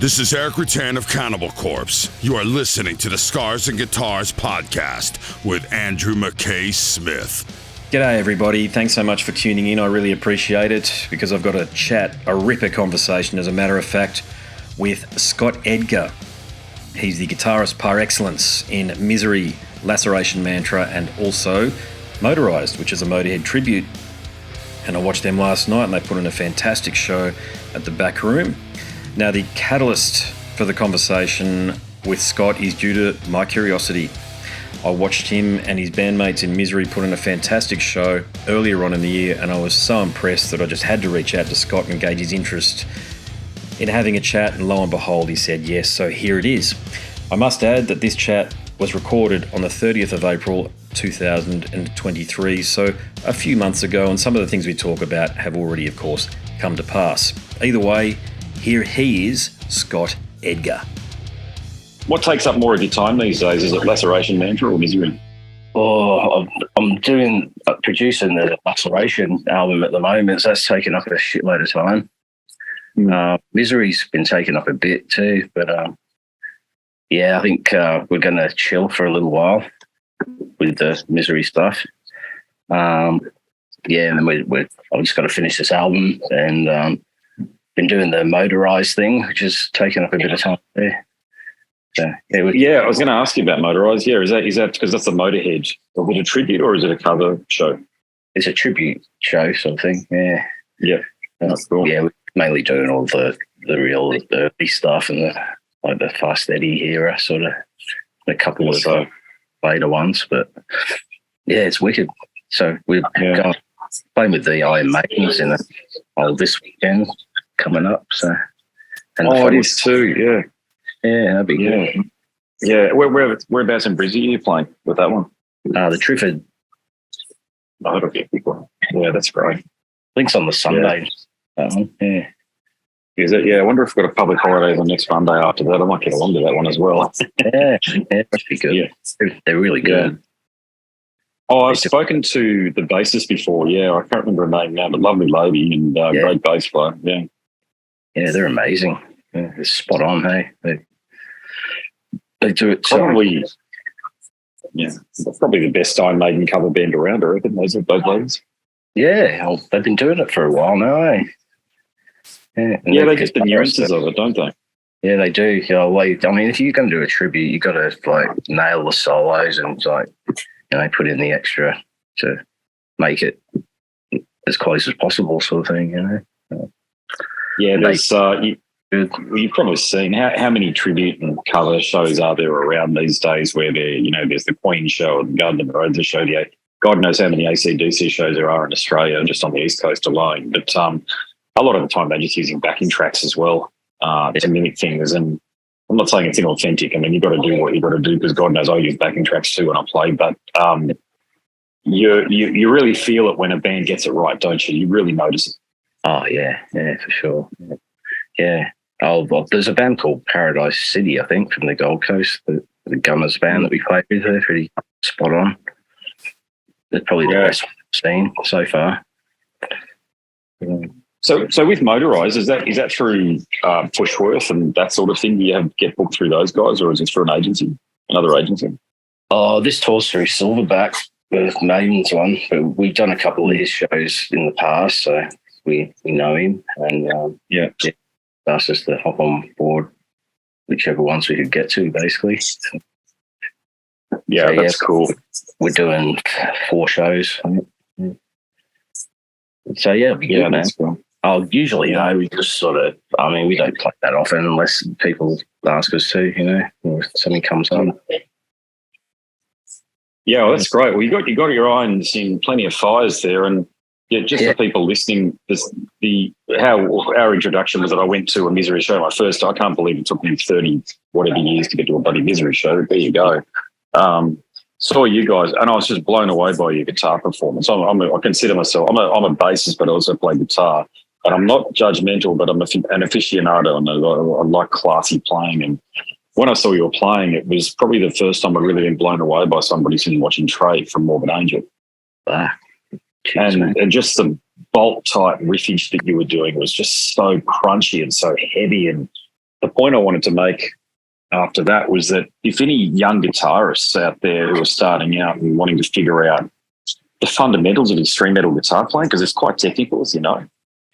This is Eric Rutan of Cannibal Corpse. You are listening to the Scars and Guitars podcast with Andrew McKay Smith. G'day everybody, thanks so much for tuning in. I really appreciate it because I've got a ripper conversation, as a matter of fact, with Scott Edgar. He's the guitarist par excellence in Misery, Laceration Mantra, and also Motorized, which is a Motorhead tribute. And I watched them last night and they put on a fantastic show at the Back Room. Now, the catalyst for the conversation with Scott is due to my curiosity. I watched him and his bandmates in Misery put on a fantastic show earlier on in the year, and I was so impressed that I just had to reach out to Scott and gauge his interest in having a chat, and lo and behold, he said yes, so here it is. I must add that this chat was recorded on the 30th of April 2023, so a few months ago, and some of the things we talk about have already, of course, come to pass. Either way, here he is, Scott Edgar. What takes up more of your time these days? Is it Laceration Mantra or Misery? Oh, I'm producing the Laceration album at the moment, so that's taking up a shitload of time. Misery's been taking up a bit too, but I think we're going to chill for a little while with the Misery stuff. And then I've just got to finish this album, and been doing the Motorized thing, which is taking up a bit of time there. So, I was going to ask you about Motorized. Yeah, is that because that's the Motorhead? Is it a tribute or is it a cover show? It's a tribute show sort of thing. Yeah. Yeah, that's cool. Yeah, we're mainly doing all the real early stuff and the Fast Eddie era, sort of a couple of later ones. But yeah, it's wicked. So we're going playing with the Iron Maidens in this weekend coming up. So it is too. Yeah. Yeah, that'd be good. Yeah, whereabouts in Brisbane are you playing with that one? The Triffid. I heard of it before. Yeah, that's great. I think it's on the Sunday. That one. Yeah. Is it? Yeah, I wonder if we've got a public holiday the next Monday after that. I might get along to that one as well. Yeah, that'd be good. Yeah. They're really good. Yeah. Oh, I've spoken to the bassist before. Yeah, I can't remember her name now, but lovely lady and great bass player. Yeah. Yeah, they're amazing. Yeah, they're spot on, hey? They do it probably. Probably the best Iron Maiden cover band around, I reckon, those ladies. Yeah, they've been doing it for a while now, eh? Yeah, they get the nuances of it, don't they? Yeah, they do. If you're going to do a tribute, you've got to nail the solos and put in the extra to make it as close as possible, sort of thing. Yeah, there's you've probably seen how many tribute and cover shows are there around these days where there's the Queen show and Garden of Roses show. God knows how many AC/DC shows there are in Australia, just on the East Coast alone. But a lot of the time they're just using backing tracks as well to mimic things. And I'm not saying it's inauthentic. I mean, you've got to do what you've got to do because God knows I use backing tracks too when I play. But you really feel it when a band gets it right, don't you? You really notice it. Oh, yeah, for sure. Yeah. There's a band called Paradise City, I think, from the Gold Coast, the Gunners band that we played with. They're pretty spot on. They're probably the best I've seen so far. So with Motorized, is that through Pushworth and that sort of thing? Do you get booked through those guys, or is it through another agency? Oh, this tour's through Silverback, the Maiden's one, but we've done a couple of his shows in the past, so we know him, and asked us to hop on board whichever ones we could get to, basically. Yeah, that's cool. We're doing 4 shows. So it'll be good, man. That's cool. Usually, we just we don't play that often unless people ask us to, or if something comes on. Yeah, well, that's great. Well, you got your irons in plenty of fires there, and for people listening, how our introduction was that I went to a Misery show. I can't believe it took me 30 whatever years to get to a bloody Misery show. There you go. Saw you guys, and I was just blown away by your guitar performance. I consider myself I'm a bassist, but I also play guitar. And I'm not judgmental, but I'm an aficionado, and I like classy playing. And when I saw you were playing, it was probably the first time I've really been blown away by somebody sitting watching Trey from Morbid Angel. And just the bolt type riffage that you were doing was just so crunchy and so heavy, and the point I wanted to make after that was that if any young guitarists out there who are starting out and wanting to figure out the fundamentals of extreme metal guitar playing, because it's quite technical, as you know,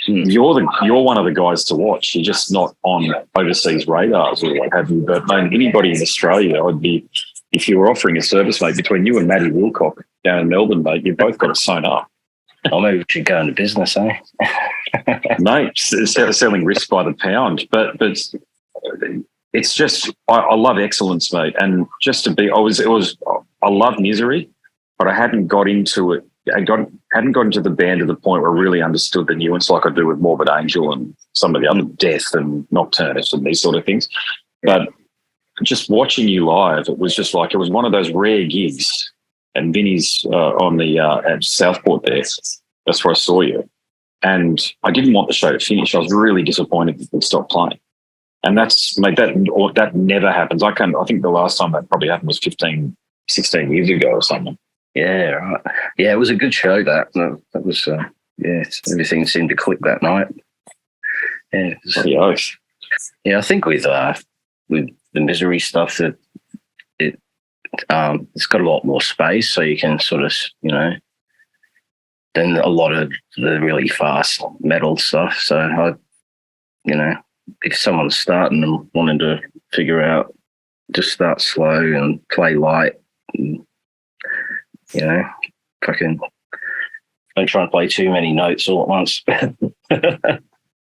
you're one of the guys to watch. You're just not on overseas radars or what have you. But man, anybody in Australia, I'd be, if you were offering a service, mate, between you and Matty Wilcock down in Melbourne, mate, you've both got it sewn up. Oh, maybe we should go into business, eh? Mate, selling riffs by the pound. But it's just, I love excellence, mate. And just to be, I love Misery, but I hadn't got into it. Hadn't got into the band to the point where I really understood the nuance like I do with Morbid Angel and some of the other Death and Nocturnus and these sort of things. But just watching you live, it was just like, it was one of those rare gigs. And Vinny's on the at Southport there. That's where I saw you. And I didn't want the show to finish. I was really disappointed that they stopped playing. And that's, mate, that never happens. I think the last time that probably happened was 15, 16 years ago or something. Yeah, right. Yeah, it was a good show, that. No, that was, everything seemed to click that night. Yeah. Yeah, I think with the Misery stuff, that it's got a lot more space, so you can sort of, than a lot of the really fast metal stuff. So if someone's starting and wanting to figure out, just start slow and play light, and, fucking don't try and play too many notes all at once.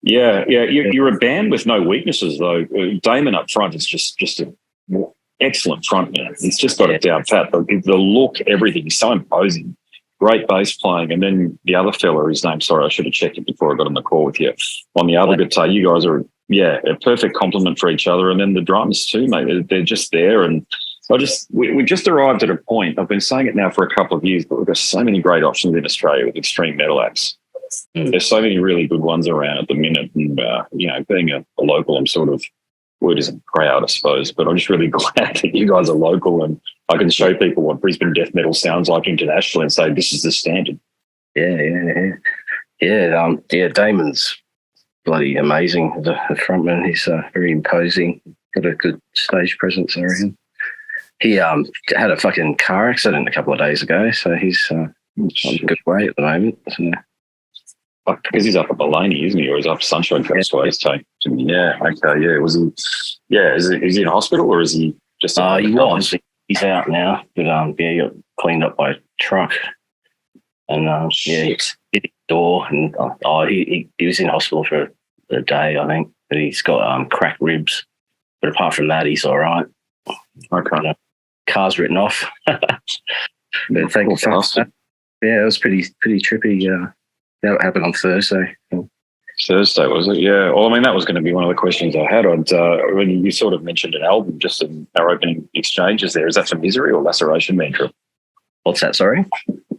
Yeah. You're a band with no weaknesses, though. Damon up front is just an excellent frontman. He's just got it down pat. The look, everything. He's so imposing. Great bass playing. And then the other fella, his name, sorry, I should have checked it before I got on the call with you. On the other guitar, you guys are, a perfect complement for each other. And then the drums too, mate. They're just there. And we just arrived at a point. I've been saying it now for a couple of years, but we've got so many great options in Australia with extreme metal acts. There's so many really good ones around at the minute. And, being a local, I'm sort of, word isn't proud, I suppose, but I'm just really glad that you guys are local and I can show people what Brisbane death metal sounds like internationally and say this is the standard. Yeah. Damon's bloody amazing. The frontman, he's very imposing. Got a good stage presence, I reckon. He had a fucking car accident a couple of days ago, so he's on a good way at the moment. So. Because he's up at Maloney, isn't he? Or he's up Sunshine Coast Way. Yeah, okay, yeah. Was he? Yeah, is he in hospital or is he just? He was. He's out now, but he got cleaned up by a truck, and he hit the door, and he was in hospital for a day, I think. But he's got cracked ribs, but apart from that, he's all right. Okay. Car's written off. But thank you. Yeah, it was pretty trippy. That happened on Thursday. Thursday, was it? Yeah. Well, I mean, that was going to be one of the questions I had. When you sort of mentioned an album just in our opening exchanges there, is that for Misery or Laceration Mantra? What's that, sorry?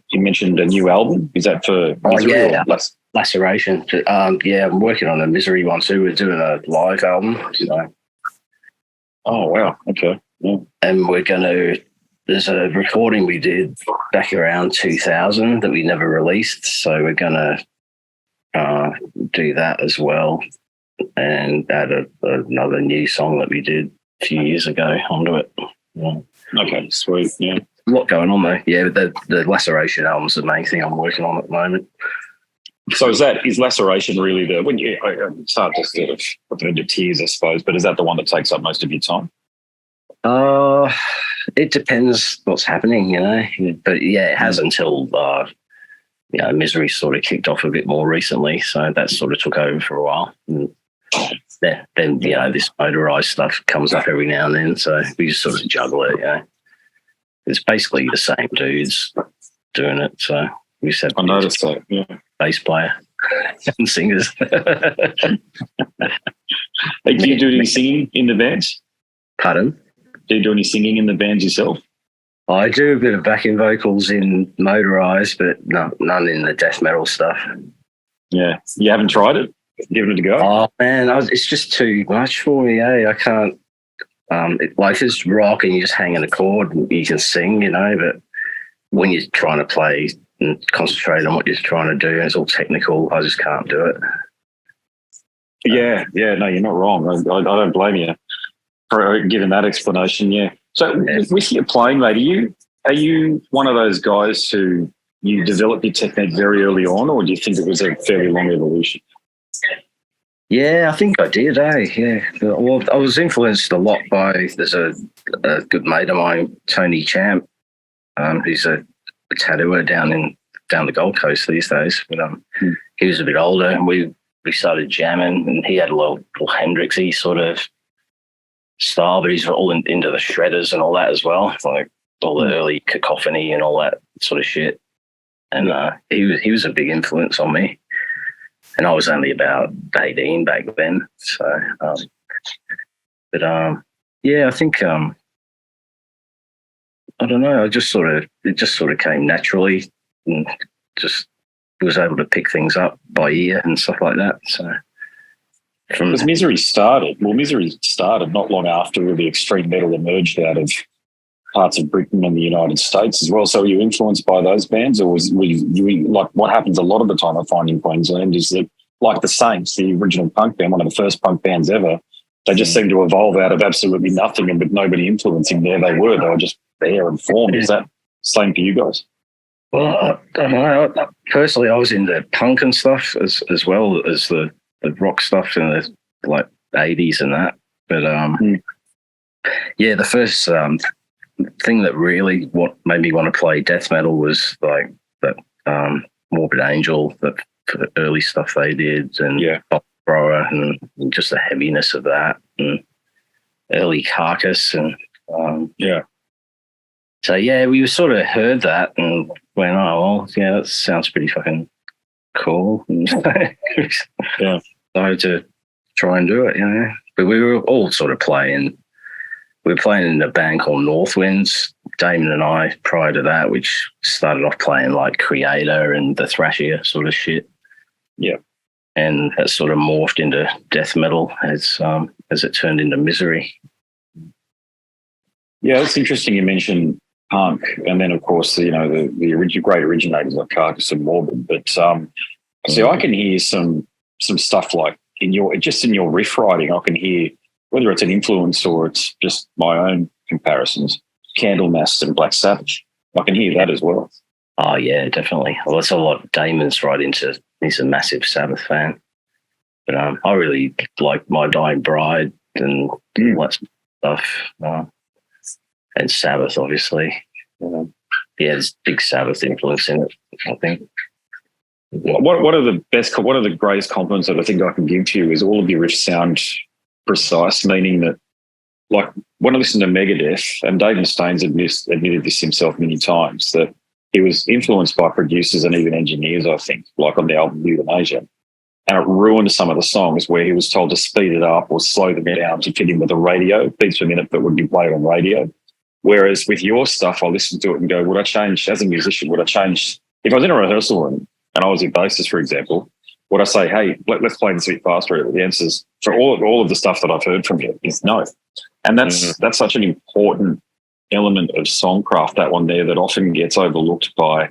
You mentioned a new album. Is that for Misery or Laceration? I'm working on a Misery one too. We're doing a live album. So. Oh, wow. Okay. Yeah. And we're going to... There's a recording we did back around 2000 that we never released, so we're going to do that as well and add another new song that we did a few years ago onto it. Yeah. Okay, sweet. Yeah, a lot going on though. Yeah, the Laceration album's the main thing I'm working on at the moment. So is Laceration really it's hard to sort of put it into tears, I suppose, but is that the one that takes up most of your time? It depends what's happening, but yeah, it has until Misery sort of kicked off a bit more recently, so that sort of took over for a while. And then this motorized stuff comes up every now and then, so we just sort of juggle it. It's basically the same dudes doing it, so we just have. I noticed that. Yeah, bass player and singers. Hey, do you do any singing in the bands? Pardon? Do you do any singing in the bands yourself? I do a bit of backing vocals in motorized, but none in the death metal stuff. Yeah. You haven't tried it? Given it a go? Oh, man, it's just too much for me, I can't... if it's rock and you just hang on a chord, you can sing, but when you're trying to play and concentrate on what you're trying to do, and it's all technical, I just can't do it. Yeah, no, you're not wrong. I don't blame you for giving that explanation. Yeah. So with your playing, mate, are you one of those guys who you develop your technique very early on, or do you think it was a fairly long evolution? Yeah, I think I did. Yeah. Well, I was influenced a lot by. There's a good mate of mine, Tony Champ. Who's a tattooer down the Gold Coast these days. But he was a bit older, and we started jamming, and he had a little Hendrixy sort of style, but he's all into the shredders and all that as well, like all the early cacophony and all that sort of shit. And he was a big influence on me. And I was only about 18 back then. So, yeah, I think, I don't know, it just sort of came naturally, and just was able to pick things up by ear and stuff like that. So, because Misery started not long after the extreme metal emerged out of parts of Britain and the United States as well. So were you influenced by those bands, or were you like what happens a lot of the time I find in Queensland is that, like the Saints, the original punk band, one of the first punk bands ever, they just seemed to evolve out of absolutely nothing and with nobody influencing. They were just there and formed. Is that same for you guys? Well, I don't know. Personally, I was into punk and stuff as well as the rock stuff in the like 80s and that. But yeah, the first thing that really made me want to play death metal was like that Morbid Angel, the early stuff they did, and Thrower, and just the heaviness of that, and early Carcass, and So yeah, we sort of heard that and went, oh well, yeah, that sounds pretty fucking cool. Yeah, decided to try and do it, you know. But we were all sort of playing. We were playing in a band called Northwinds, Damon and I, prior to that, which started off playing like Creator and the thrashier sort of shit. Yeah. And that sort of morphed into death metal as it turned into Misery. Yeah, it's interesting you mentioned punk, and then of course the great originators like Carcass and Morbid. But see, I can hear some stuff like in your riff writing. I can hear, whether it's an influence or it's just my own comparisons, Candlemass and Black Sabbath. I can hear that as well. Oh yeah, definitely. Well, that's a lot. Damon's right into. He's a massive Sabbath fan, but I really like My Dying Bride and all that stuff, and Sabbath, obviously. Yeah, there's big Sabbath influence in it, I think. What are the greatest compliments that I think I can give to you is all of your riffs sound precise, meaning that, like, when I listen to Megadeth, and Dave Mustaine's admitted this himself many times, that he was influenced by producers and even engineers, I think, like on the album Euthanasia. And it ruined some of the songs where he was told to speed it up or slow them down to fit in with the radio, beats per minute that would be played on radio. Whereas with your stuff, I listen to it and go, would I change, as a musician, if I was in a rehearsal room and I was your bassist, for example, would I say, hey, let's play this a bit faster? The answers for all of the stuff that I've heard from you is no. And that's such an important element of songcraft, that one there, that often gets overlooked by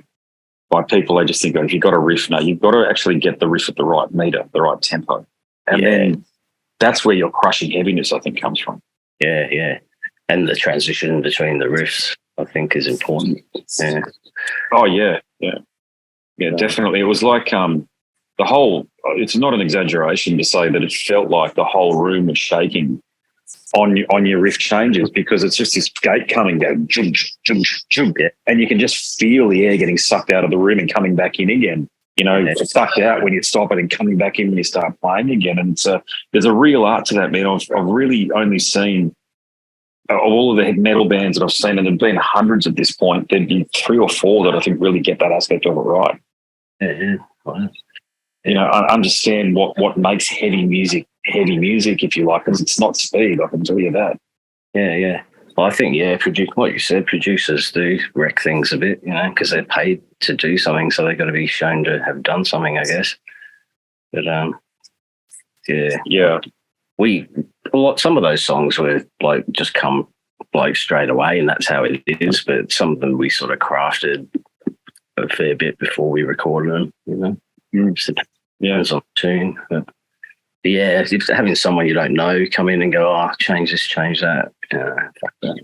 people. They just think, oh, if you've got a riff, no, you've got to actually get the riff at the right meter, the right tempo. And then that's where your crushing heaviness, I think, comes from. Yeah, yeah. And the transition between the riffs, I think, is important. Yeah. Oh, yeah, yeah. Yeah, definitely. It was like it's not an exaggeration to say that it felt like the whole room was shaking on your riff changes, because it's just this gate coming down, and you can just feel the air getting sucked out of the room and coming back in again. You know, sucked out when you stop it and coming back in when you start playing again. And there's a real art to that, man. I've really only seen all of the metal bands that I've seen, and there've been hundreds at this point. There'd be 3 or 4 that I think really get that aspect of it right. Yeah. Wow. You know, I understand what makes heavy music, if you like, because it's not speed, I can tell you that. Yeah, yeah. Well, I think, like you said, producers do wreck things a bit, you know, because they're paid to do something, so they've got to be shown to have done something, I guess. But, Yeah. Some of those songs were, like, just come, like, straight away, and that's how it is, but some of them we sort of crafted a fair bit before we recorded them, you know. It was on tune. But Yeah, if having someone you don't know come in and go, oh, change this, change that. Fuck that.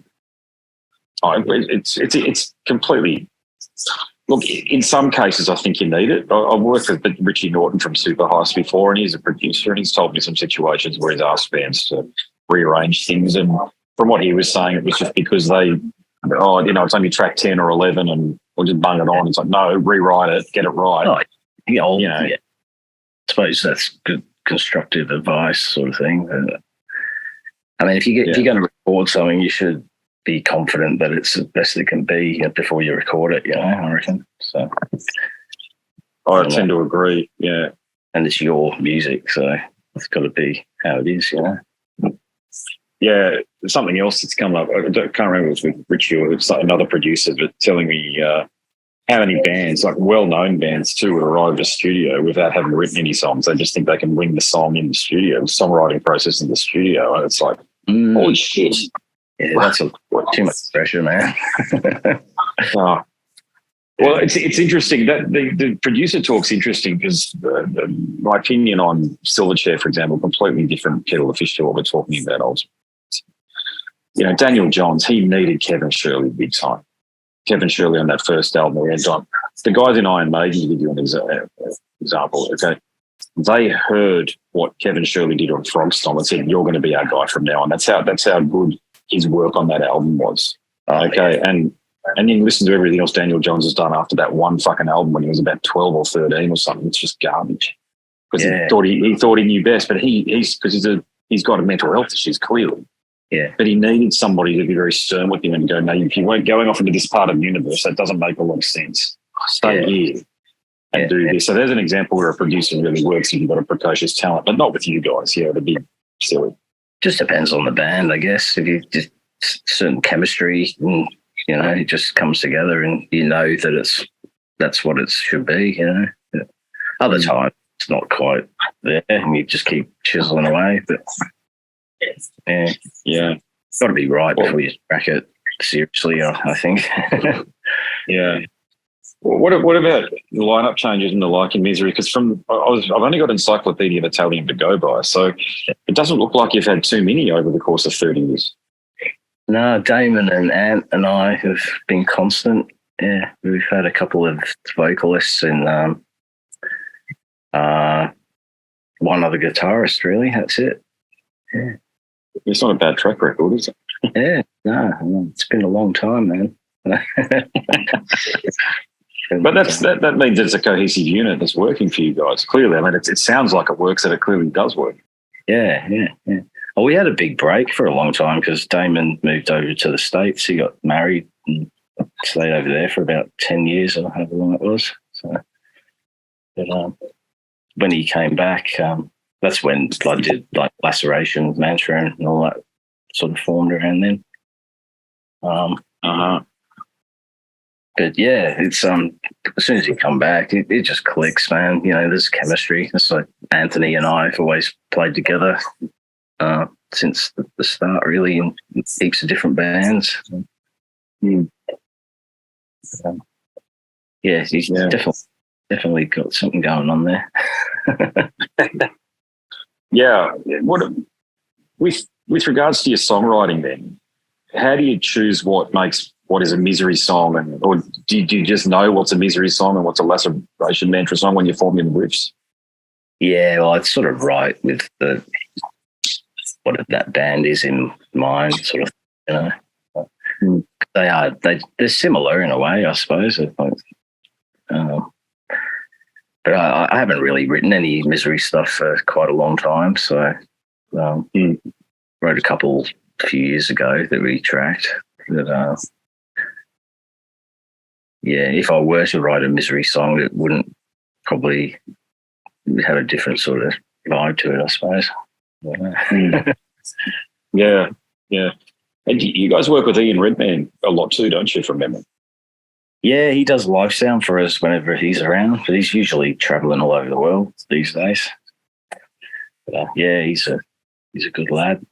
It's completely. Look, in some cases, I think you need it. I've worked with Richie Norton from Super Heist before, and he's a producer, and he's told me some situations where he's asked bands to rearrange things. And from what he was saying, it was just because it's only track 10 or 11, and we'll just bung it on. It's like, no, rewrite it, get it right. Oh, yeah, I suppose that's good constructive advice, sort of thing. I mean, if you're going to record something, you should be confident that it's the best it can be before you record it, I reckon. So I tend to agree, yeah. And it's your music, so it's got to be how it is, Yeah, something else that's come up, I can't remember if it was with Richie or it's another producer, but telling me how many bands, like well-known bands too, would arrive at a studio without having written any songs. They just think they can wing the song in the studio, the songwriting process in the studio, and it's like, holy shit. Yeah, that's too much pressure, man. Well, it's interesting that the producer talk's interesting because my opinion on Silverchair, for example, completely different kettle of fish to what we're talking about ultimately. Daniel Johns, he needed Kevin Shirley big time. Kevin Shirley on that first album, the guys in Iron Maiden, to give you an example, okay, they heard what Kevin Shirley did on Frogstomp and said, "You're going to be our guy from now on." That's how good his work on that album was. Okay, and then listen to everything else Daniel Johns has done after that one fucking album when he was about 12 or 13 or something. It's just garbage because he thought he knew best, but he's got a mental health issues clearly. Yeah, but he needed somebody to be very stern with him and go, "No, if you weren't going off into this part of the universe, that doesn't make a lot of sense. Stay here and do this." So there's an example where a producer really works if you've got a precocious talent, but not with you guys. Yeah, it'd be silly. Just depends on the band, I guess. If you just certain chemistry, and, it just comes together, and that that's what it should be. Other times it's not quite there, and you just keep chiseling away. But it's got to be right before you track it seriously, I think. Yeah. Well, what about the lineup changes and the like in Misery? Because I've only got Encyclopedia of Italian to go by, so it doesn't look like you've had too many over the course of 30 years. No, Damon and Ant and I have been constant. Yeah, we've had a couple of vocalists and one other guitarist, really. That's it. Yeah. It's not a bad track record, is it? Yeah, no, it's been a long time, man. But that means it's a cohesive unit that's working for you guys. Clearly, I mean, it sounds like it works, and it clearly does work. Yeah. Well, we had a big break for a long time because Damon moved over to the States. He got married and stayed over there for about 10 years or however long it was. So, but when he came back, that's when I did like Laceration Mantra and all that sort of formed around then. But yeah, it's as soon as you come back, it just clicks, man. There's chemistry. It's like Anthony and I have always played together since the start, really, in heaps of different bands. He's definitely got something going on there. Yeah. With regards to your songwriting, then, how do you choose what is a Misery song, or do you just know what's a Misery song and what's a Laceration Mantra song when you're forming riffs? Yeah, well, it's sort of right with what that band is in mind, sort of. They're similar in a way, I suppose. But I haven't really written any Misery stuff for quite a long time, so wrote a few years ago that we tracked. That if I were to write a Misery song, it wouldn't probably have a different sort of vibe to it, I suppose. Yeah. And you guys work with Ian Redman a lot too, don't you, from memory? Yeah, he does live sound for us whenever he's around, but he's usually travelling all over the world these days. But, he's a good lad.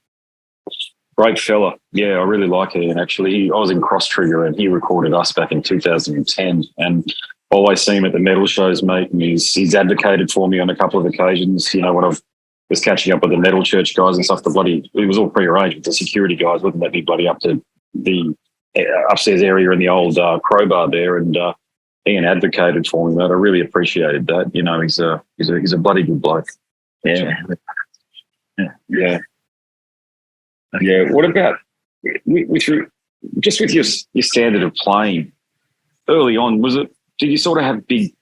Great fella. Yeah, I really like Ian, actually. I was in Cross Trigger and he recorded us back in 2010, and always see him at the metal shows, mate, and he's advocated for me on a couple of occasions, when I've was catching up with the metal church guys and stuff. It was all prearranged with the security guys. Wouldn't let me bloody up to the upstairs area in the old crowbar there, and Ian advocated for me, mate. I really appreciated that. You know, he's a bloody good bloke. Yeah. Yeah. What about with your standard of playing early on? Did you sort of have big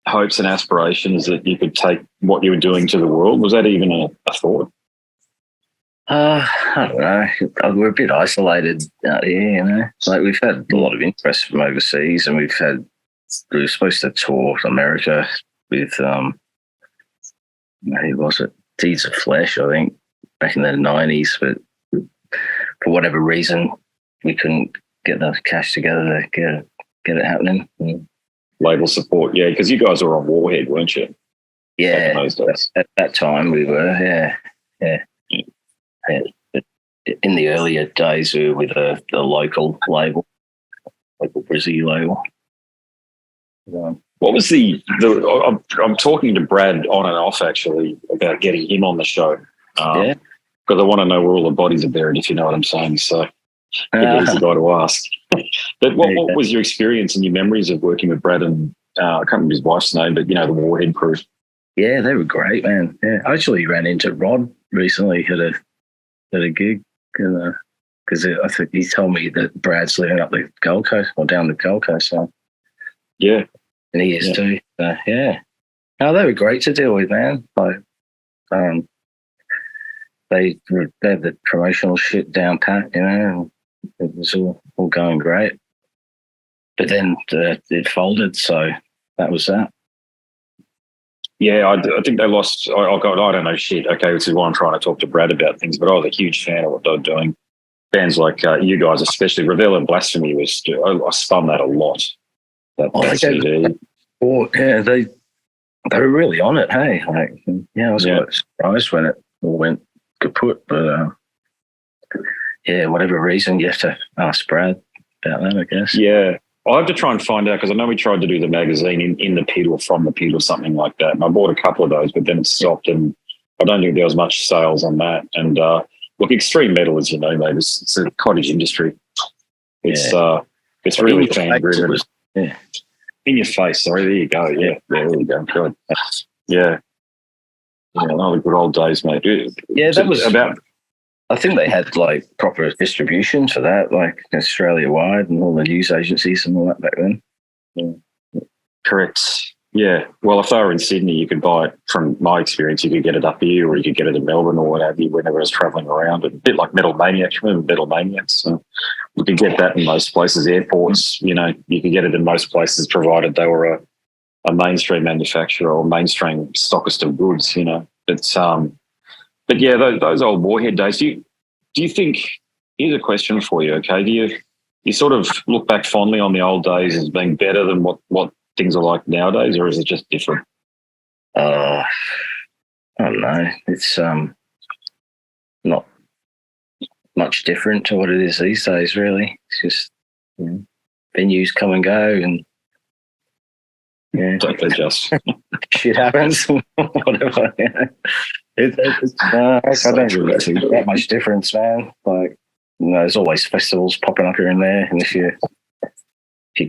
hopes and aspirations that you could take what you were doing to the world? Was that even a thought? I don't know. We're a bit isolated out here, you know. Like, we've had a lot of interest from overseas, and we were supposed to tour America with who was it? Deeds of Flesh, I think, back in the 90s, but for whatever reason we couldn't get the cash together to get it happening. Label support, yeah, because you guys were on Warhead, weren't you? Yeah, at that time we were, yeah. In the earlier days, we were with a local label, local Brisbane label. What was I'm talking to Brad on and off, actually, about getting him on the show. Because I want to know where all the bodies are buried, if you know what I'm saying. So he's the guy to ask. But what was your experience and your memories of working with Brad and I can't remember his wife's name, but, you know, the Warhead crew? Yeah, they were great, man. Yeah, I actually ran into Rod recently at a gig, because I think he told me that Brad's living up the Gold Coast or down the Gold Coast. So yeah, and he is too. Yeah, no, they were great to deal with, man. Like, they had the promotional shit down pat, you know, and it was all going great. But then it folded, so that was that. Yeah, I think they lost. I don't know shit. Okay, this is why I'm trying to talk to Brad about things. But I was a huge fan of what they were doing. Bands like you guys, especially Revel and Blasphemy, I spun that a lot. That CD. Yeah, they were really on it. Hey, like, yeah, I was quite surprised when it all went kaput. But yeah, whatever reason, you have to ask Brad about that, I guess. Yeah. I'll have to try and find out, because I know we tried to do the magazine in the pit or from the pit or something like that. And I bought a couple of those, but then it stopped, and I don't think there was much sales on that. And look, extreme metal, as you know, mate, it's a cottage industry. It's really fan driven. Yeah. In your face. Sorry, there you go. Yeah, there you go. Good. Yeah. Oh, the good old days, mate. Yeah, that was about. I think they had like proper distribution for that, like Australia wide, and all the news agencies and all that back then. Yeah. Correct. Yeah. Well, if they were in Sydney, you could buy it. From my experience, you could get it up here, or you could get it in Melbourne or what have you. Whenever I was travelling around, a bit like Metal Maniacs. Remember Metal Maniacs? So you could get that in most places. Airports, you know, you could get it in most places, provided they were a mainstream manufacturer or mainstream stockist of goods. You know, it's But yeah, those old Warhead days. Do you think? Here's a question for you. Okay, do you sort of look back fondly on the old days as being better than what things are like nowadays, or is it just different? I don't know. It's not much different to what it is these days, really. It's just venues come and go, and don't they just shit happens, whatever. I don't really see that much difference, man. Like, there's always festivals popping up here and there, and if you're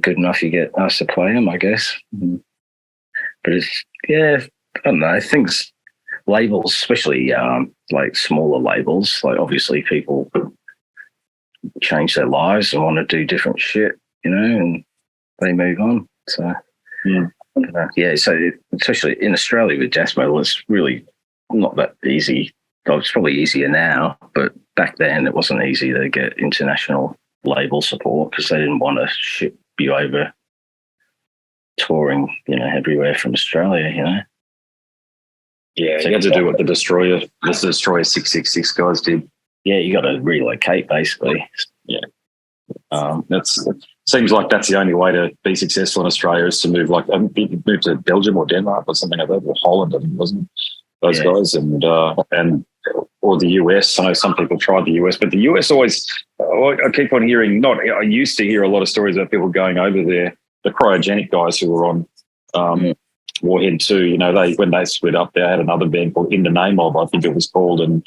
good enough, you get asked to play them, I guess. But it's I don't know. Things, labels, especially like smaller labels, like obviously people change their lives and want to do different shit, you know, and they move on. So so especially in Australia with death metal, it's really not that easy. Well, it's probably easier now, but back then it wasn't easy to get international label support because they didn't want to ship you over touring, you know, everywhere from Australia, you know. Yeah, you had to do what the Destroyer 666 guys did. Yeah, you got to relocate basically. Yeah. Seems like that's the only way to be successful in Australia is to move to Belgium or Denmark or something like that, or Holland, I think, wasn't it? Those guys, and or the US. I know some people tried the US, but the US always, I keep on hearing, I used to hear a lot of stories about people going over there, the cryogenic guys who were on Warhead too. You know, when they split up, they had another band called In the Name Of, I think it was called, and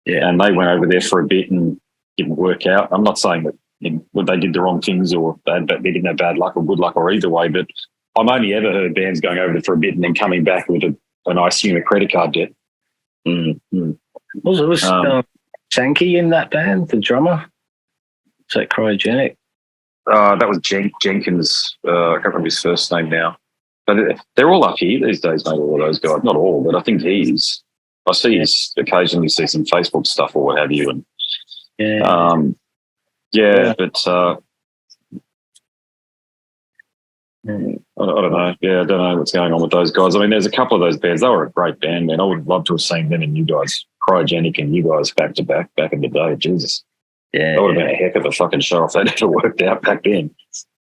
they went over there for a bit and didn't work out. I'm not saying that they did the wrong things or they didn't have bad luck or good luck or either way, but I've only ever heard bands going over there for a bit and then coming back with an I assume a credit card debt. Mm-hmm. Was Sankey in that band, the drummer? Is that Cryogenic? That was Jenkins. I can't remember his first name now. But they're all up here these days, mate, all of those guys. Not all, but I think he's. I see occasionally see some Facebook stuff or what have you. And but I don't know. Yeah, I don't know what's going on with those guys. I mean, there's a couple of those bands. They were a great band, man. I would love to have seen them and you guys, Cryogenic and you guys back to back in the day. Jesus. Yeah. That would have been a heck of a fucking show if they'd ever worked out back then.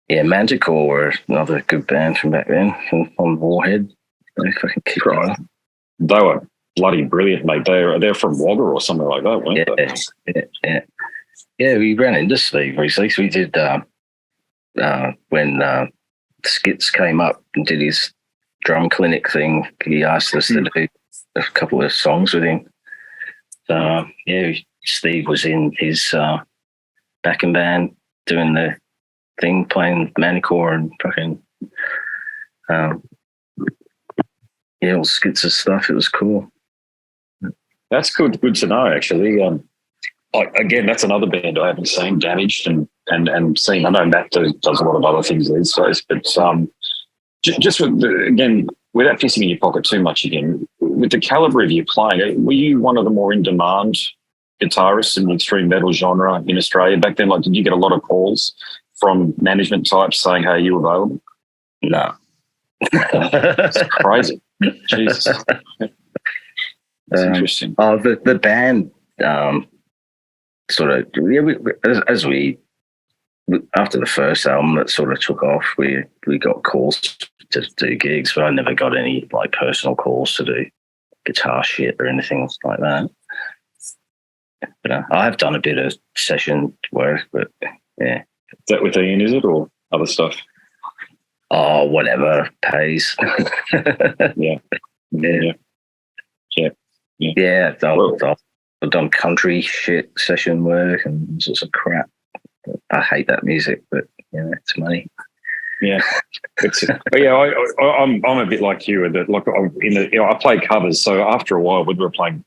Yeah, Manticore were another good band from back then on Warhead. They fucking kicked right. They were bloody brilliant, mate. They're from Wagga or something like that, weren't they? Yeah, we ran into Steve recently. So we did when Skits came up and did his drum clinic thing. He asked us to do a couple of songs with him. So Steve was in his backing band doing the thing, playing Manticore and fucking all Skits and stuff. It was cool. That's good to know, actually. Again, that's another band I haven't seen, Damaged, and seen. I know Matt does a lot of other things these days, but just again, without pissing in your pocket too much again, with the calibre of your playing, were you one of the more in-demand guitarists in the extreme metal genre in Australia back then? Like, did you get a lot of calls from management types saying, hey, are you available? No. It's crazy. Jesus. That's interesting. Oh, the band sort of, as we after the first album that sort of took off, we got calls to do gigs, but I never got any like personal calls to do guitar shit or anything like that. But I have done a bit of session work, but yeah. Is that with Ian, is it, or other stuff? Oh, whatever pays. Yeah. I've done country shit, session work, and all sorts of crap. I hate that music, but it's money. Yeah, I'm a bit like you. That like I play covers, so after a while, whether we're playing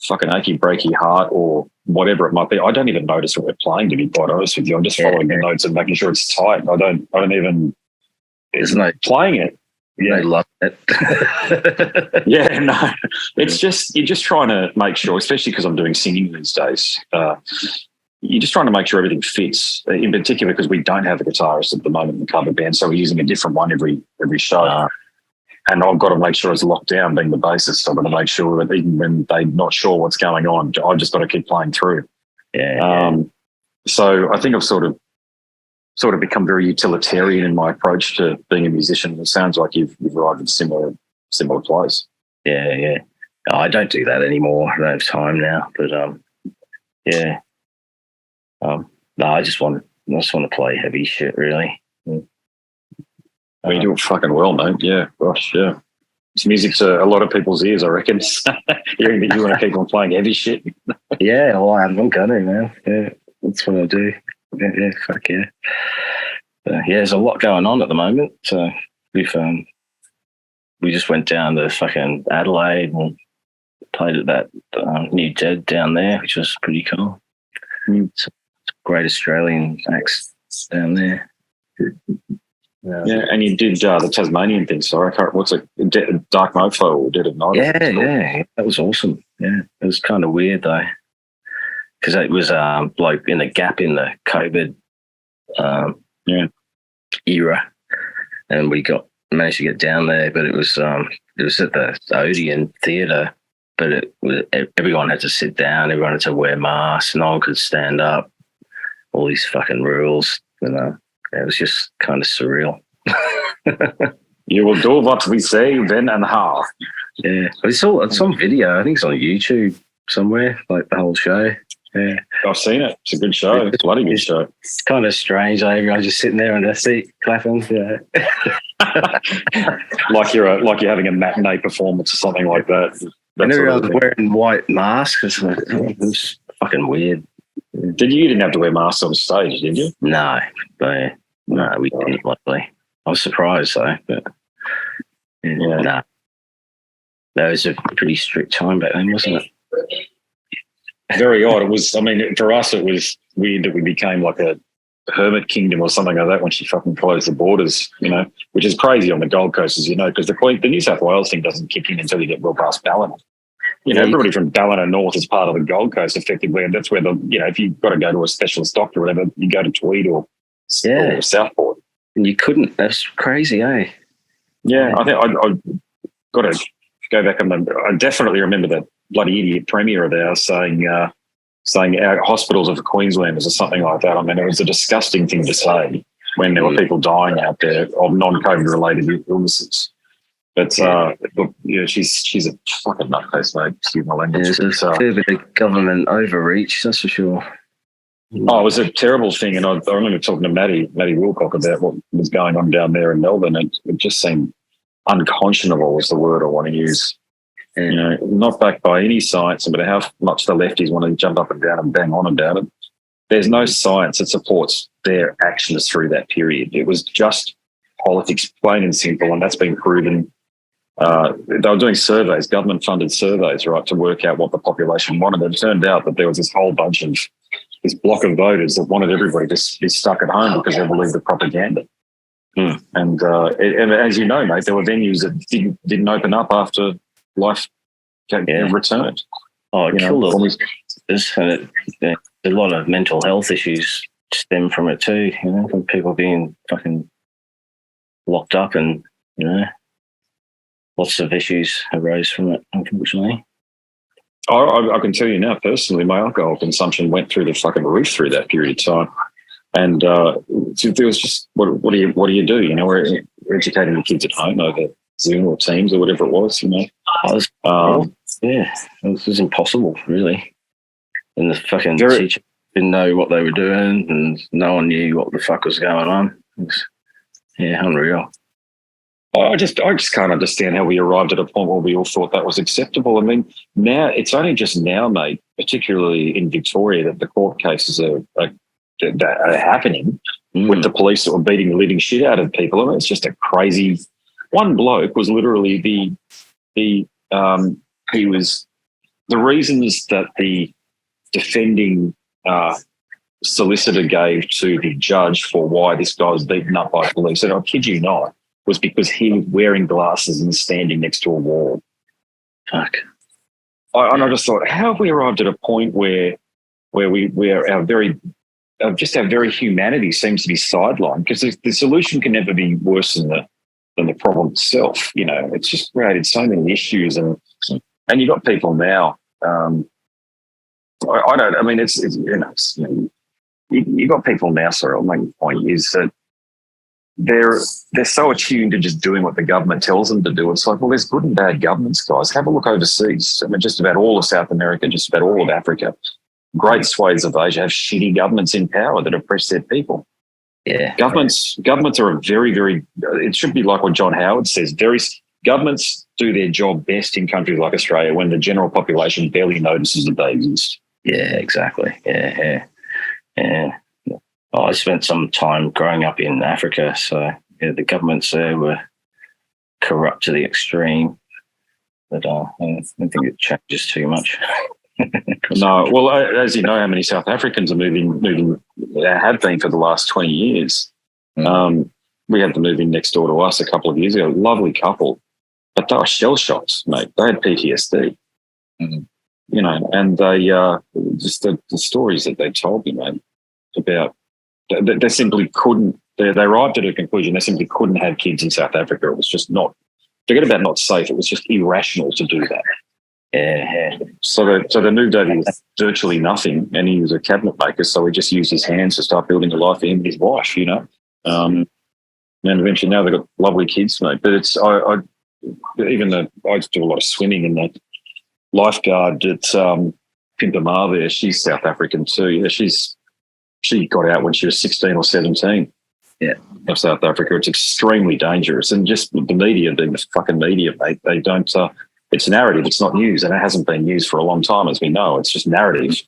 fucking Achy Breaky Heart or whatever it might be, I don't even notice what we're playing. To be quite honest with you, I'm just following the notes and making sure it's tight. I don't even. There's no playing it. Yeah, I love it. Yeah, no, it's just you're just trying to make sure, especially because I'm doing singing these days. You're just trying to make sure everything fits. In particular, because we don't have a guitarist at the moment in the cover band, so we're using a different one every show. And I've got to make sure it's locked down. Being the bassist, I've got to make sure that even when they're not sure what's going on, I've just got to keep playing through. So I think I've sort of become very utilitarian in my approach to being a musician. It sounds like you've arrived at a similar place. Yeah. No, I don't do that anymore. I don't have time now. But no, I just want to play heavy shit, really. I mean, you do it fucking well, mate. Yeah, gosh, yeah. It's music to a lot of people's ears, I reckon. Hearing that you want to keep on playing heavy shit. Yeah, well, I'm gonna, man. Yeah, that's what I do. Yeah, fuck yeah. There's a lot going on at the moment. So we just went down to fucking Adelaide and played at that New Dead down there, which was pretty cool. It's great Australian acts down there. Yeah, and you did the Tasmanian thing. Sorry, what's it? Dark Mofo or Dead of Night? Yeah, that was awesome. Yeah, it was kind of weird though, because it was like in a gap in the COVID era, and we managed to get down there, but it was at the Odeon Theatre, but everyone had to sit down, everyone had to wear masks, no one could stand up, all these fucking rules, It was just kind of surreal. You will do what we say, when and how. Yeah, it's on video. I think it's on YouTube somewhere, like the whole show. Yeah. I've seen it. It's a good show. It's a bloody good show. It's kind of strange. Everyone's just sitting there on their seat clapping. Yeah. like you're having a matinee performance or something like that. And everyone's wearing white masks. It was fucking weird. You didn't have to wear masks on stage, did you? No, we didn't. Luckily, I was surprised though. But no, that was a pretty strict time back then, wasn't it? Very odd. It was. I mean, for us, it was weird that we became like a hermit kingdom or something like that when she fucking closed the borders. Which is crazy on the Gold Coast, as you know, because the New South Wales thing doesn't kick in until you get well past Ballina. Everybody from Ballina North is part of the Gold Coast, effectively, and that's where if you've got to go to a specialist doctor or whatever, you go to Tweed or Southport. And you couldn't. That's crazy, eh? Yeah, I think I got to go back and I definitely remember that bloody idiot premier of ours saying our hospitals are for Queenslanders or something like that. I mean, it was a disgusting thing to say when there were people dying out there of non-COVID related illnesses. But look, she's a fucking nutcase, mate. Excuse my language. There's a fair bit of government overreach, that's for sure. Oh, it was a terrible thing, and I remember talking to Matty Wilcock about what was going on down there in Melbourne, and it just seemed unconscionable is the word I want to use. Not backed by any science, no matter how much the lefties want to jump up and down and bang on about it. There's no science that supports their actions through that period. It was just politics, plain and simple, and that's been proven. They were doing surveys, government-funded surveys, right, to work out what the population wanted. It turned out that there was this whole bunch of this block of voters that wanted everybody to be stuck at home because they believed the propaganda. And as you know, mate, there were venues that didn't open up after life returned. Oh, it killed all these. A lot of mental health issues stem from it too, from people being fucking locked up and, lots of issues arose from it, unfortunately. I can tell you now, personally, my alcohol consumption went through the fucking roof through that period of time. And there was just, what do you do? We're educating the kids at home over Zoom or Teams or whatever it was, it was impossible, really. And the fucking teacher didn't know what they were doing, and no one knew what the fuck was going on. It was, unreal. I just can't understand how we arrived at a point where we all thought that was acceptable. I mean, now it's only just now, mate, particularly in Victoria, that the court cases are happening with the police that were beating the living shit out of people. I mean, it's just a crazy. One bloke was literally he was the reasons that the defending solicitor gave to the judge for why this guy was beaten up by police, and I kid you not, was because he was wearing glasses and standing next to a wall. Fuck. And I just thought, how have we arrived at a point where our very humanity seems to be sidelined? Because the solution can never be worse than the problem itself. It's just created so many issues, and you got people now. You got people now. Sorry, I'll make the point is that they're so attuned to just doing what the government tells them to do. It's like, well, there's good and bad governments, guys. Have a look overseas. I mean, just about all of South America, just about all of Africa, great swathes of Asia have shitty governments in power that oppress their people. Yeah, governments are a very, very. It should be like what John Howard says. Governments do their job best in countries like Australia when the general population barely notices that they exist. Yeah, exactly. Yeah. I spent some time growing up in Africa, so the governments there were corrupt to the extreme. But I don't think it changes too much. No, well, as you know, how many South Africans are moving have been for the last 20 years. We had them moving next door to us a couple of years ago. Lovely couple, but they were shell shocked, mate. They had PTSD, and they just the stories that they told me, mate, about they simply couldn't. They arrived at a conclusion. They simply couldn't have kids in South Africa. It was just not. Forget about not safe. It was just irrational to do that. Yeah. So they moved over with virtually nothing, and he was a cabinet maker, so he just used his hands to start building a life for him and his wife, And eventually now they've got lovely kids, mate. But it's I do a lot of swimming, and the lifeguard at Pimpama there, she's South African too. Yeah, she got out when she was 16 or 17. Yeah. Of South Africa. It's extremely dangerous. And just the media, being the fucking media, mate, they don't, it's narrative, it's not news, and it hasn't been used for a long time, as we know. It's just narrative.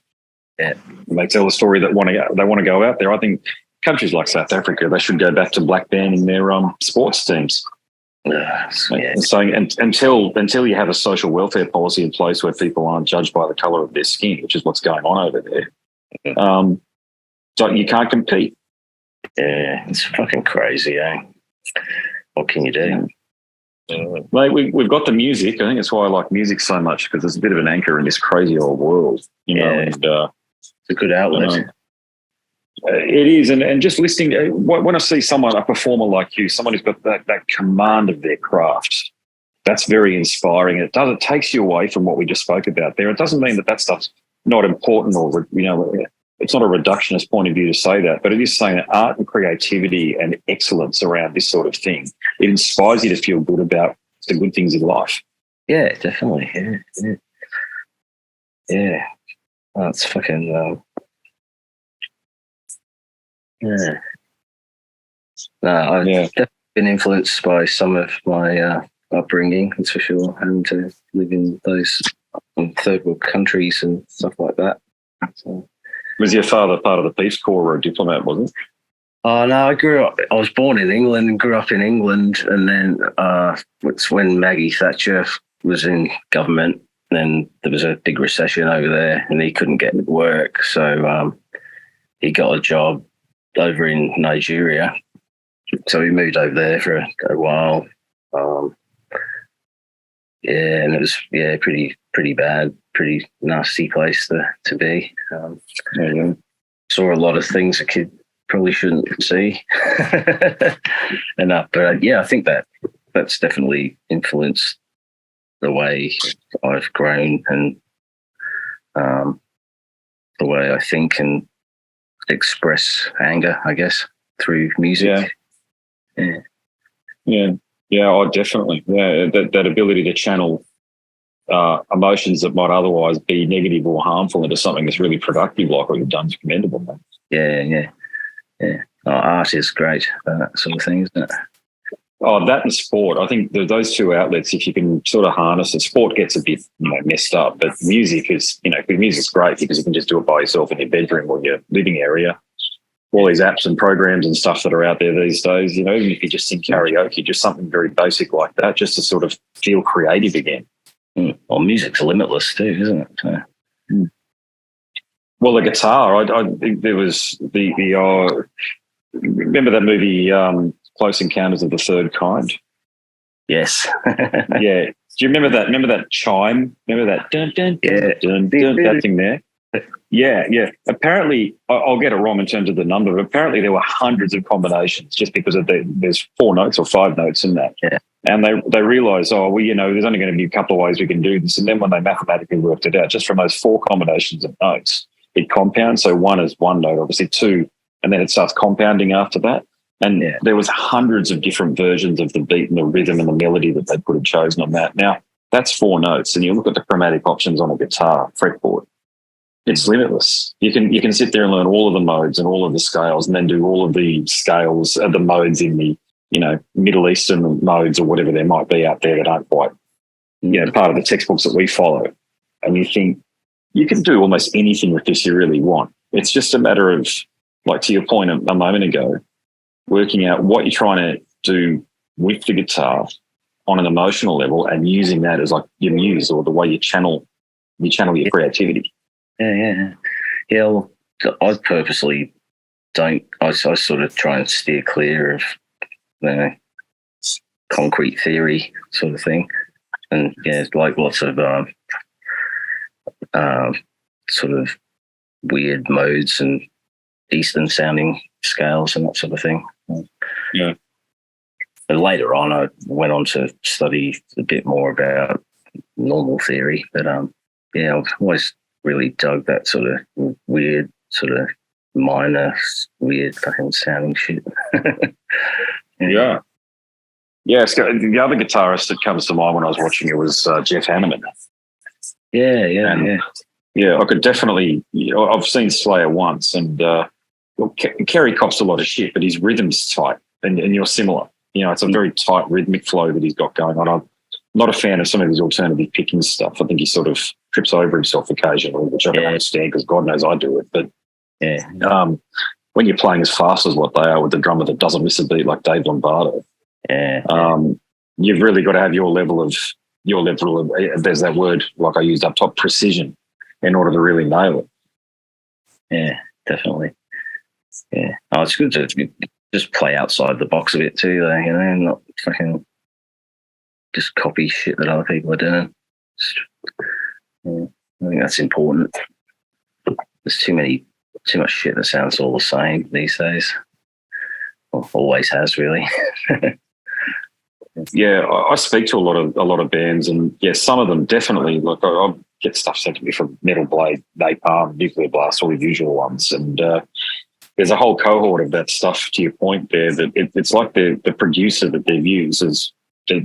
Yeah. And they tell a story that they want to go out there. I think countries like South Africa, they should go back to black banning their sports teams. Yeah. Saying until you have a social welfare policy in place where people aren't judged by the colour of their skin, which is what's going on over there, so you can't compete. Yeah, it's fucking crazy, eh? What can you do? Mate, we've got the music. I think that's why I like music so much, because there's a bit of an anchor in this crazy old world, you know. And it's a good outlet. It is, and just listening. When I see someone, a performer like you, someone who's got that command of their craft, that's very inspiring. It takes you away from what we just spoke about there. It doesn't mean that stuff's not important, or it's not a reductionist point of view to say that, but it is saying that art and creativity and excellence around this sort of thing, it inspires you to feel good about the good things in life. Yeah, definitely. Yeah. Oh, it's fucking. Yeah. No, I've definitely been influenced by some of my upbringing, that's for sure, having to live in those third world countries and stuff like that. So. Was your father part of the Peace Corps or a diplomat, wasn't he? Oh, no, I was born in England and grew up in England, and then it's when Maggie Thatcher was in government, then there was a big recession over there and he couldn't get work, so he got a job over in Nigeria. So he moved over there for a while. And it was pretty bad, pretty nasty place to be. Saw a lot of things a kid probably shouldn't see. But I think that's definitely influenced the way I've grown and the way I think and express anger, I guess, through music. Yeah, definitely. Yeah, that ability to channel emotions that might otherwise be negative or harmful into something that's really productive, like what you've done, is commendable, man. Yeah. Art is great, that sort of thing, isn't it? Oh, that and sport. I think those two outlets, if you can sort of harness it, sport gets a bit messed up, but music is, music's great because you can just do it by yourself in your bedroom or your living area. All these apps and programs and stuff that are out there these days, even if you just sing karaoke, just something very basic like that, just to sort of feel creative again. Well, music's limitless too, isn't it? So. Well, the guitar, I think there was remember that movie Close Encounters of the Third Kind? Yes. Yeah. Do you remember that? Remember that chime? Remember that dun dun dun dun dun, that thing there? Yeah. Apparently, I'll get it wrong in terms of the number, but apparently there were hundreds of combinations just because there's 4 notes or 5 notes in that. Yeah. And they realised, there's only going to be a couple of ways we can do this. And then when they mathematically worked it out, just from those 4 combinations of notes, it compounds. So 1 is 1 note, obviously 2, and then it starts compounding after that. And there was hundreds of different versions of the beat and the rhythm and the melody that they could have chosen on that. Now, that's 4 notes. And you look at the chromatic options on a guitar fretboard, it's limitless. You can sit there and learn all of the modes and all of the scales and then do all of the scales, the modes in the, Middle Eastern modes or whatever there might be out there that aren't quite, part of the textbooks that we follow. And you think you can do almost anything with this you really want. It's just a matter of, like to your point a moment ago, working out what you're trying to do with the guitar on an emotional level and using that as like your muse or the way you channel your creativity. Yeah. Well, I purposely don't. I sort of try and steer clear of concrete theory sort of thing, and like lots of sort of weird modes and Eastern sounding scales and that sort of thing. Yeah. And later on, I went on to study a bit more about normal theory, but I've always really dug that sort of weird, sort of minor, weird fucking sounding shit. Yeah. The other guitarist that comes to mind when I was watching it was Jeff Hanneman. Yeah. Yeah, I could definitely. I've seen Slayer once, and Kerry cops a lot of shit, but his rhythm's tight, and you're similar. It's a very tight rhythmic flow that he's got going on. I'm not a fan of some of his alternative picking stuff. I think he sort of trips over himself occasionally, which I don't understand because God knows I do it. But when you're playing as fast as what they are with the drummer that doesn't miss a beat like Dave Lombardo, you've really got to have your level of there's that word like I used up top, precision, in order to really nail it. Yeah, definitely. Yeah. Oh, it's good to just play outside the box a bit too, though, not fucking just copy shit that other people are doing. I think that's important. There's too much shit that sounds all the same these days. Well, always has, really. Yeah, I speak to a lot of bands, and some of them definitely. Look, I get stuff sent to me from Metal Blade, Napalm, Nuclear Blast, all the usual ones, and there's a whole cohort of that stuff. To your point there, that it's like the producer that they've used is like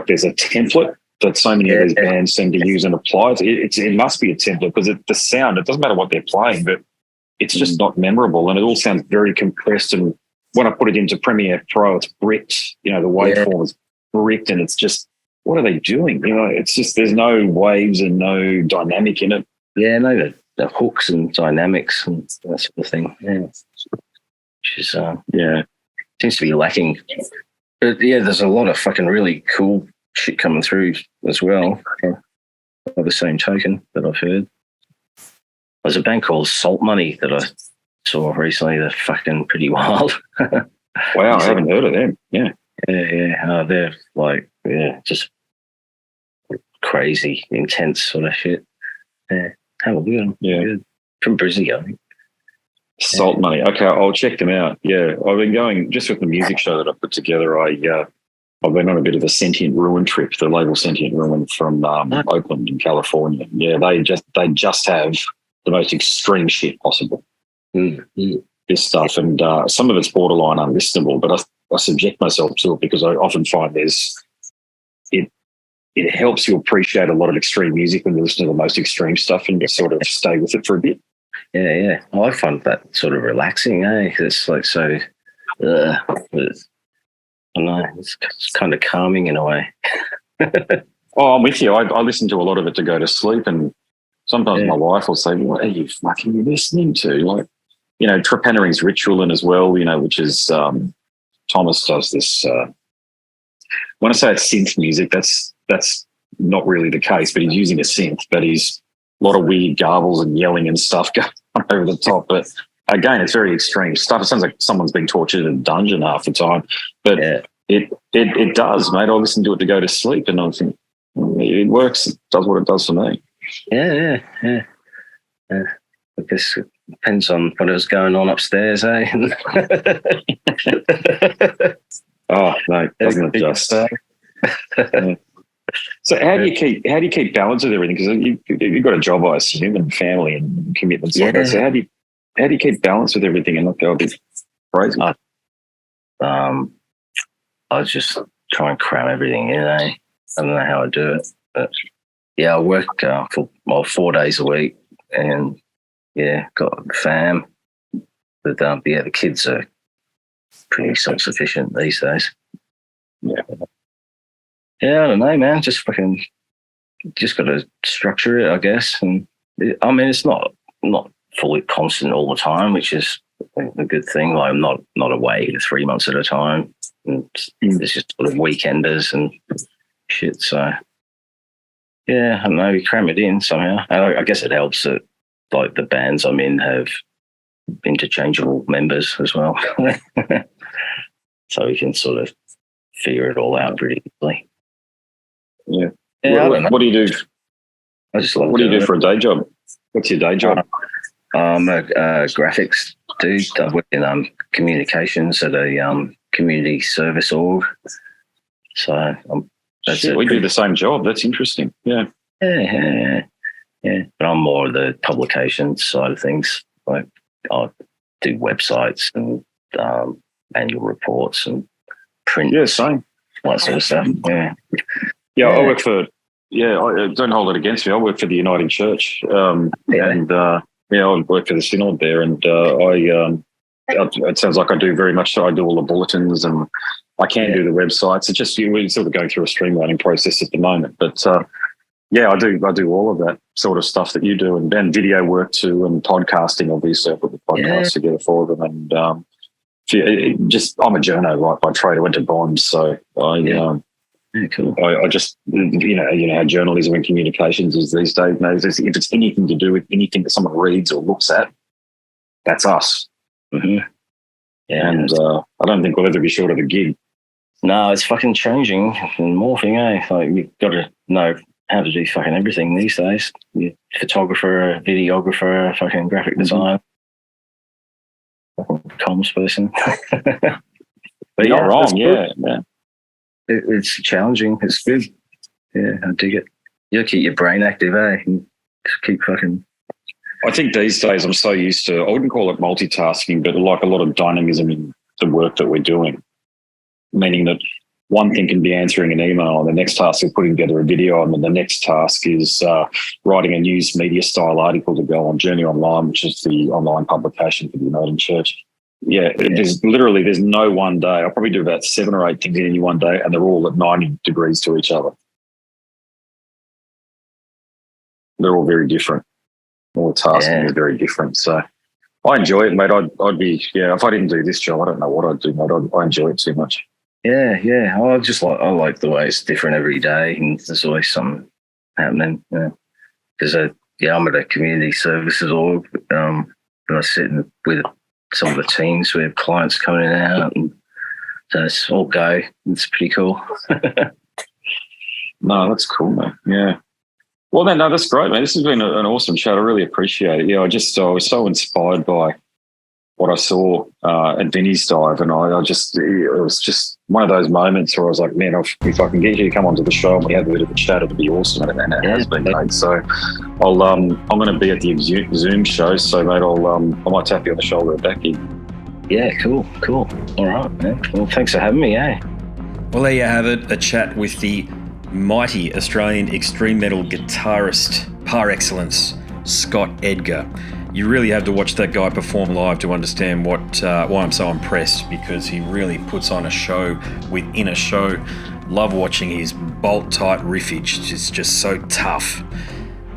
there's a template that so many of these bands seem to use and apply. It must be a template because the sound. It doesn't matter what they're playing, but it's just not memorable, and it all sounds very compressed. And when I put it into Premiere Pro, it's bricked. The waveform is bricked, and it's just, what are they doing? It's just there's no waves and no dynamic in it. Yeah, no, the hooks and dynamics and that sort of thing. Yeah, which is seems to be lacking. But there's a lot of fucking really cool shit coming through as well. By the same token that I've heard, there's a band called Salt Money that I saw recently. They're fucking pretty wild. Wow, I haven't heard of them. Yeah. They're like, just crazy, intense sort of shit. Yeah, have a look. Good. From Brisbane, I think. Salt Money. Okay, I'll check them out. Yeah, I've been going just with the music show that I put together. I've been on a bit of a Sentient Ruin trip. The label Sentient Ruin from Oakland in California. Yeah, they just have the most extreme shit possible. This stuff, and some of it's borderline unlistenable, but I subject myself to it because I often find it helps you appreciate a lot of extreme music when you listen to the most extreme stuff and just sort of stay with it for a bit. Yeah. I find that sort of relaxing, it's like so. I don't know, it's kind of calming in a way. Oh, I'm with you. I listen to a lot of it to go to sleep, and sometimes my wife will say, "What are you fucking listening to?" Like, Trepannering's Ritual as well, which is Thomas does this. When I say it's synth music, that's not really the case, but he's using a synth, but he's a lot of weird garbles and yelling and stuff going on over the top. But again, it's very extreme stuff. It sounds like someone's being tortured in a dungeon half the time, but it does, mate. I listen to it to go to sleep, and I think it works. It does what it does for me. Yeah. I guess it depends on what was going on upstairs, eh? Oh no, doesn't it just? So how do you keep balance with everything? Because you've got a job, I assume, and family and commitments like that. So how do you keep balance with everything and not go a bit crazy? I just try and cram everything in. I don't know how I do it, but I work for 4 days a week, and got a fam. But the kids are pretty self-sufficient these days. Yeah, I don't know, man. Just got to structure it, I guess. And it's not fully constant all the time, which is a good thing. Like, I'm not away 3 months at a time. And it's just sort of weekenders and shit. So I don't know. We cram it in somehow. I guess it helps that like the bands I'm in have interchangeable members as well, so we can sort of figure it all out pretty easily. Yeah. What do you do? I just love. What do you do for a day job? What's your day job? I'm a graphics dude. I work in communications at a community service org. So we do the same job. That's interesting. Yeah. But I'm more of the publication side of things. Like, I do websites and annual reports and print. Yeah, same. That sort of stuff. Yeah. I work for I don't hold it against me. I work for the Uniting Church, and I work for the synod there, and it sounds like I do very much so. I do all the bulletins, and I can do the websites. It's just we're sort of going through a streamlining process at the moment, but I do all of that sort of stuff that you do, and video work too, and podcasting. Obviously, I put the podcast together for them, and I'm a journo, right, by trade. I went to Bond, so Cool. I just you know how journalism and communications is these days. If it's anything to do with anything that someone reads or looks at, that's us. Mm-hmm. Yeah, and I don't think we'll ever be short of a gig. No, it's fucking changing and morphing, eh? Like, you've got to know how to do fucking everything these days. You're a photographer, videographer, fucking graphic design, fucking comms person. But you're not wrong, yeah. It's challenging. It's good. Yeah, I dig it. You keep your brain active, eh? And just keep fucking... I think these days I'm so used to, I wouldn't call it multitasking, but like a lot of dynamism in the work that we're doing, meaning that one thing can be answering an email, and the next task is putting together a video, and then the next task is writing a news media style article to go on Journey Online, which is the online publication for the Uniting Church. Yeah, there's no one day. I'll probably do about 7 or 8 things in any one day, and they're all at 90 degrees to each other. They're all very different. All the tasking is very different. So I enjoy it, mate. I'd be, if I didn't do this job, I don't know what I'd do, mate. I enjoy it too much. Yeah. I like the way it's different every day, and there's always something happening. Because I'm at a community services org, and I sit with some of the teams. We have clients coming in and out, and so it's all go. It's pretty cool. No, that's cool, mate. Yeah. Well, then, no, that's great, man. This has been an awesome chat. I really appreciate it. Yeah, I was so inspired by what I saw at Vinny's Dive, and it was just one of those moments where I was like, man, if I can get you to come onto the show and we have a bit of a chat, it'd be awesome, and it has been, mate. So I'm going to be at the Zoom show, so mate, I might tap you on the shoulder at that gig. Yeah, cool. All right, man. Well, thanks for having me, eh? Well, there you have it, a chat with the mighty Australian extreme metal guitarist par excellence, Scott Edgar. You really have to watch that guy perform live to understand why I'm so impressed, because he really puts on a show within a show. Love watching his bolt-tight riffage. It's just so tough.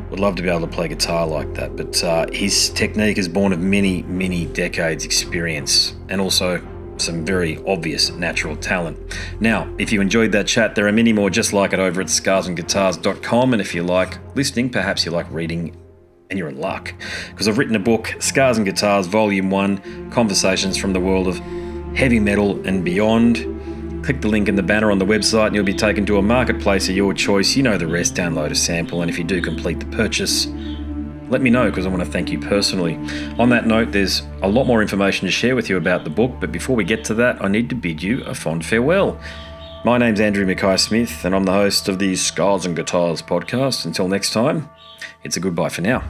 Would love to be able to play guitar like that, but his technique is born of many, many decades experience, and also some very obvious natural talent. Now, if you enjoyed that chat, there are many more just like it over at scarsandguitars.com, and if you like listening, perhaps you like reading, and you're in luck, because I've written a book, Scars and Guitars Volume 1, Conversations from the World of Heavy Metal and Beyond. Click the link in the banner on the website and you'll be taken to a marketplace of your choice. You know the rest. Download a sample, and if you do complete the purchase, let me know, because I want to thank you personally. On that note, there's a lot more information to share with you about the book, but before we get to that, I need to bid you a fond farewell. My name's Andrew Mackay-Smith, and I'm the host of the Scars and Guitars podcast. Until next time, it's a goodbye for now.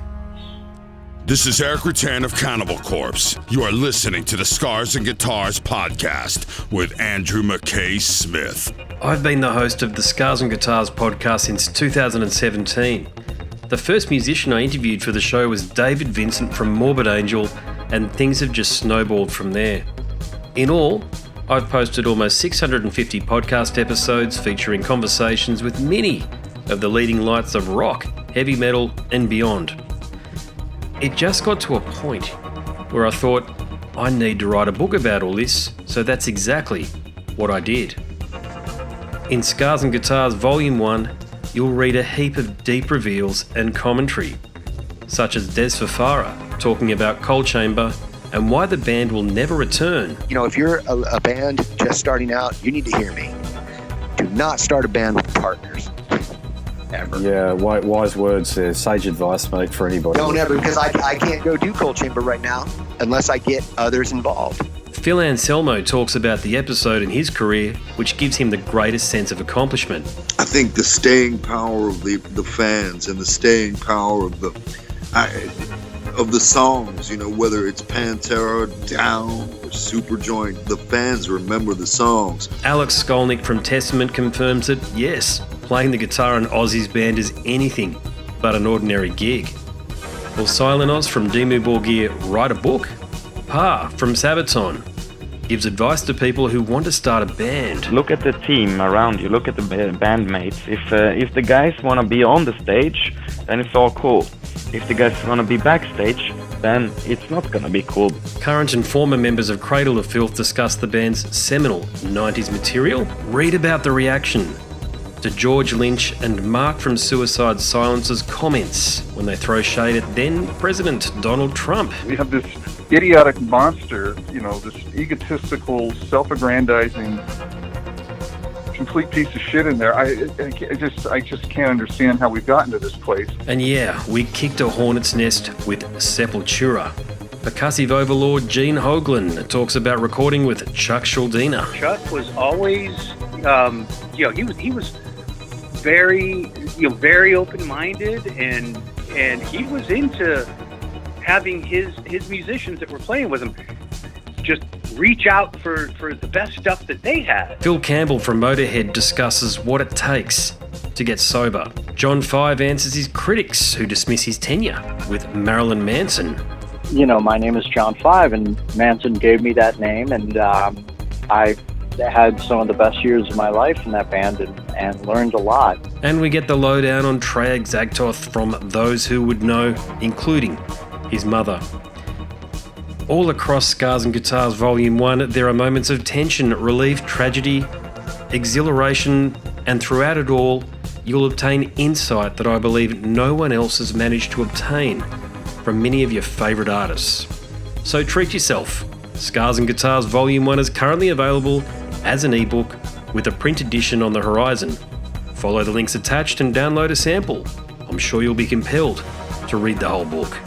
This is Eric Rattan of Cannibal Corpse. You are listening to the Scars and Guitars podcast with Andrew Mackay-Smith. I've been the host of the Scars and Guitars podcast since 2017. The first musician I interviewed for the show was David Vincent from Morbid Angel, and things have just snowballed from there. In all, I've posted almost 650 podcast episodes featuring conversations with many of the leading lights of rock, heavy metal, and beyond. It just got to a point where I thought, I need to write a book about all this, so that's exactly what I did. In Scars and Guitars Volume 1, you'll read a heap of deep reveals and commentary, such as Des Fafara talking about Coal Chamber and why the band will never return. You know, if you're a band just starting out, you need to hear me. Do not start a band with partners. Ever. Yeah, wise words there. Sage advice, mate, for anybody. Don't ever, because I can't go do Coal Chamber right now unless I get others involved. Phil Anselmo talks about the episode in his career which gives him the greatest sense of accomplishment. I think the staying power of the fans and the staying power of the songs, you know, whether it's Pantera, Down, or Superjoint, the fans remember the songs. Alex Skolnick from Testament confirms that, yes, playing the guitar in Ozzy's band is anything but an ordinary gig. Will Silent Oz from Dimmu Borgir write a book? Pa from Sabaton gives advice to people who want to start a band. Look at the team around you, look at the bandmates. If the guys want to be on the stage, then it's all cool. If the guys want to be backstage, then it's not going to be cool. Current and former members of Cradle of Filth discuss the band's seminal 90s material. Read about the reaction to George Lynch and Mark from Suicide Silence's comments when they throw shade at then President Donald Trump. We have this idiotic monster, this egotistical, self-aggrandizing, complete piece of shit in there. I just can't understand how we've gotten to this place. And yeah, we kicked a hornet's nest with Sepultura. Percussive overlord Gene Hoglan talks about recording with Chuck Schuldiner. Chuck was always, he was very, very open-minded, and he was into having his musicians that were playing with him just reach out for the best stuff that they had. Phil Campbell from Motorhead discusses what it takes to get sober. John Five answers his critics who dismiss his tenure with Marilyn Manson. My name is John Five, and Manson gave me that name, and I had some of the best years of my life in that band and learned a lot. And we get the lowdown on Treyarch Zagtoth from those who would know, including his mother. All across Scars and Guitars Volume 1, there are moments of tension, relief, tragedy, exhilaration, and throughout it all, you'll obtain insight that I believe no one else has managed to obtain from many of your favourite artists. So treat yourself. Scars and Guitars Volume 1 is currently available as an ebook with a print edition on the horizon. Follow the links attached and download a sample. I'm sure you'll be compelled to read the whole book.